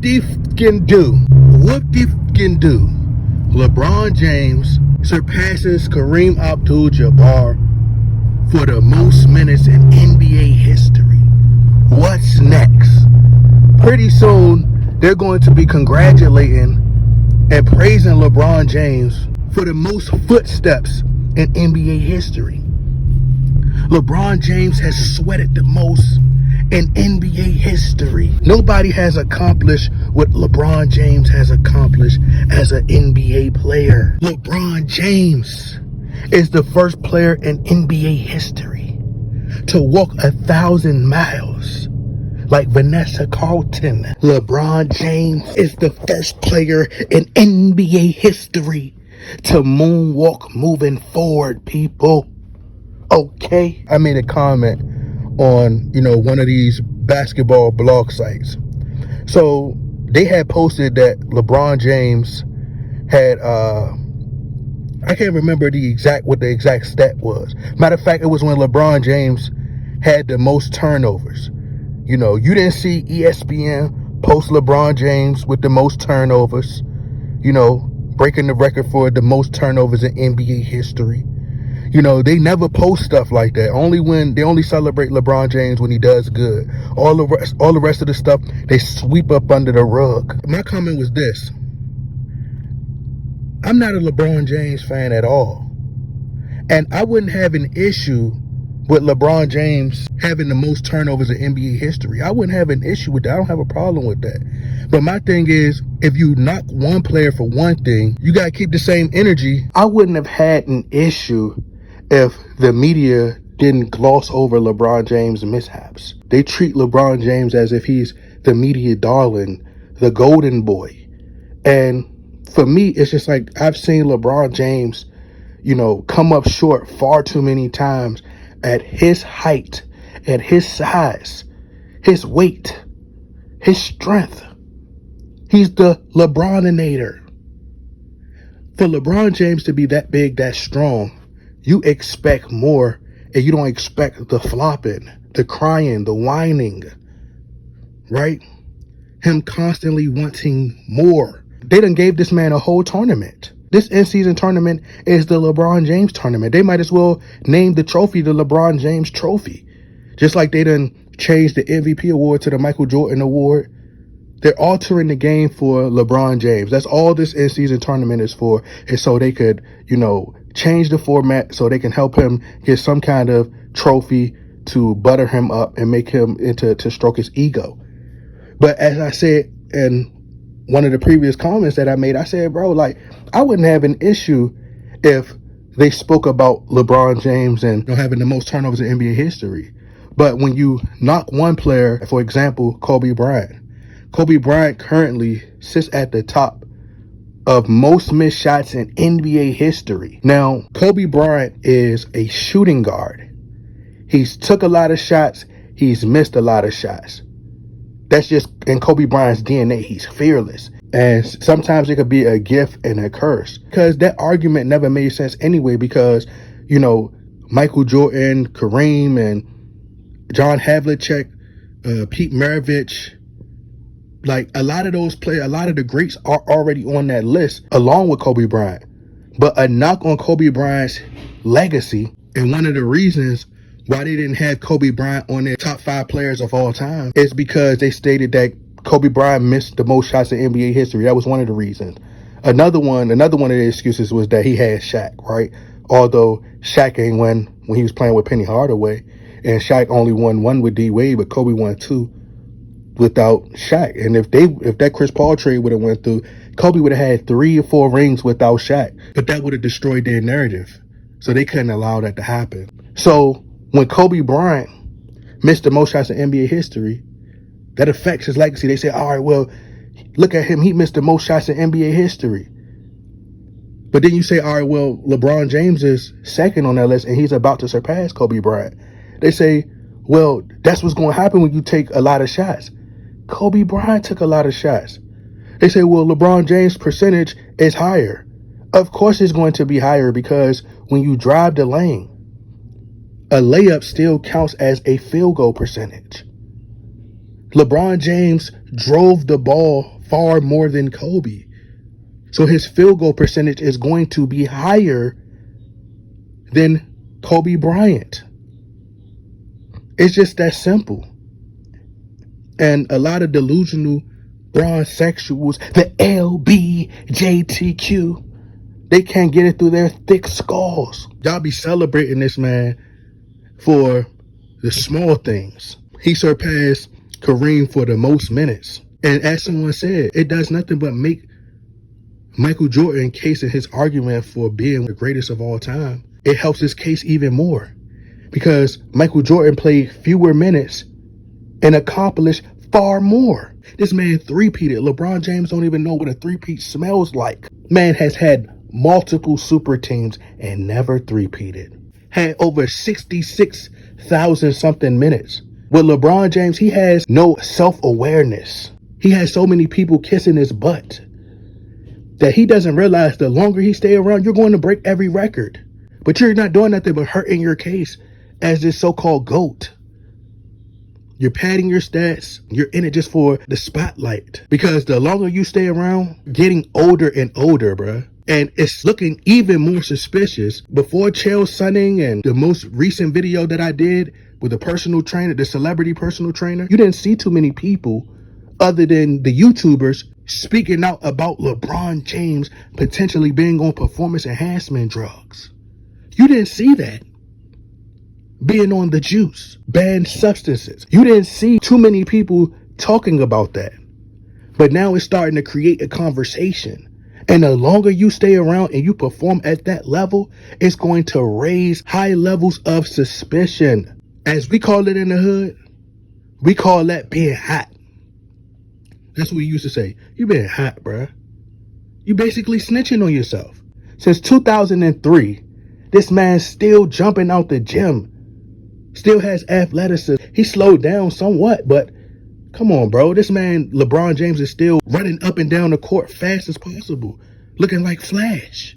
Whoop-de-f-kin do. Whoop-de-f-kin do. LeBron James surpasses Kareem Abdul Jabarr for the most minutes in NBA history. What's next? Pretty soon, they're going to be congratulating and praising LeBron James for the most footsteps in NBA history. LeBron James has sweated the most in NBA history. Nobody has accomplished what LeBron James has accomplished as an NBA player. LeBron James is the first player in NBA history to walk 1,000 miles like Vanessa Carlton. LeBron James is the first player in NBA history to moonwalk moving forward, people. Okay. I made a comment on, one of these basketball blog sites. So they had posted that LeBron James had, I can't remember what the exact stat was. Matter of fact, it was when LeBron James had the most turnovers. You didn't see ESPN post LeBron James with the most turnovers, breaking the record for the most turnovers in NBA history. They never post stuff like that. They only celebrate LeBron James when he does good. All the rest of the stuff, they sweep up under the rug. My comment was this. I'm not a LeBron James fan at all. And I wouldn't have an issue with LeBron James having the most turnovers in NBA history. I wouldn't have an issue with that. I don't have a problem with that. But my thing is, if you knock one player for one thing, you got to keep the same energy. I wouldn't have had an issue if the media didn't gloss over LeBron James' mishaps. They treat LeBron James as if he's the media darling, the golden boy. And for me, it's just like I've seen LeBron James, come up short far too many times at his height, at his size, his weight, his strength. He's the LeBroninator. For LeBron James to be that big, that strong, you expect more, and you don't expect the flopping, the crying, the whining, right? Him constantly wanting more. They done gave this man a whole tournament. This in-season tournament is the LeBron James tournament. They might as well name the trophy the LeBron James trophy. Just like they done changed the MVP award to the Michael Jordan award. They're altering the game for LeBron James. That's all this in-season tournament is for, is so they could, change the format so they can help him get some kind of trophy to butter him up and make him to stroke his ego. But as I said in one of the previous comments that I made, I said, bro, I wouldn't have an issue if they spoke about LeBron James and having the most turnovers in NBA history. But when you knock one player, for example, Kobe Bryant currently sits at the top of most missed shots in NBA history. Now, Kobe Bryant is a shooting guard. He's took a lot of shots. He's missed a lot of shots. That's just in Kobe Bryant's DNA. He's fearless. And sometimes it could be a gift and a curse. Because that argument never made sense anyway, because, Michael Jordan, Kareem, and John Havlicek, Pete Maravich, a lot of those players, a lot of the greats are already on that list along with Kobe Bryant. But a knock on Kobe Bryant's legacy, and one of the reasons why they didn't have Kobe Bryant on their top 5 players of all time is because they stated that Kobe Bryant missed the most shots in NBA history. That was one of the reasons. Another one of the excuses was that he had Shaq, right? Although Shaq ain't won when he was playing with Penny Hardaway, and Shaq only won 1 with D Wade, but Kobe won 2 without Shaq. And if that Chris Paul trade would have went through, Kobe would have had 3 or 4 rings without Shaq. But that would have destroyed their narrative. So they couldn't allow that to happen. So when Kobe Bryant missed the most shots in NBA history, that affects his legacy. They say, all right, well, look at him. He missed the most shots in NBA history. But then you say, all right, well, LeBron James is second on that list and he's about to surpass Kobe Bryant. They say, well, that's what's going to happen when you take a lot of shots. Kobe Bryant took a lot of shots. They say, well, LeBron James' percentage is higher. Of course it's going to be higher, because when you drive the lane, a layup still counts as a field goal percentage. LeBron James drove the ball far more than Kobe. So his field goal percentage is going to be higher than Kobe Bryant. It's just that simple. And a lot of delusional bronzexuals, the LBJTQ, they can't get it through their thick skulls. Y'all be celebrating this man for the small things. He surpassed Kareem for the most minutes. And as someone said, it does nothing but make Michael Jordan case in his argument for being the greatest of all time. It helps his case even more because Michael Jordan played fewer minutes and accomplished far more. This man three-peated. LeBron James don't even know what a three-peat smells like. Man has had multiple super teams and never three-peated. Had over 66,000 something minutes. With LeBron James, he has no self-awareness. He has so many people kissing his butt that he doesn't realize the longer he stay around, you're going to break every record. But you're not doing nothing but hurting your case as this so-called GOAT. You're padding your stats. You're in it just for the spotlight. Because the longer you stay around, getting older and older, bruh. And it's looking even more suspicious. Before Chael Sonnen and the most recent video that I did with the personal trainer, the celebrity personal trainer, you didn't see too many people other than the YouTubers speaking out about LeBron James potentially being on performance enhancement drugs. You didn't see that. Being on the juice, banned substances. You didn't see too many people talking about that. But now it's starting to create a conversation. And the longer you stay around and you perform at that level, it's going to raise high levels of suspicion. As we call it in the hood, we call that being hot. That's what we used to say. You been hot, bruh. You basically snitching on yourself. Since 2003, this man's still jumping out the gym. Still has athleticism. He slowed down somewhat, but come on, bro. This man, LeBron James, is still running up and down the court fast as possible, looking like Flash.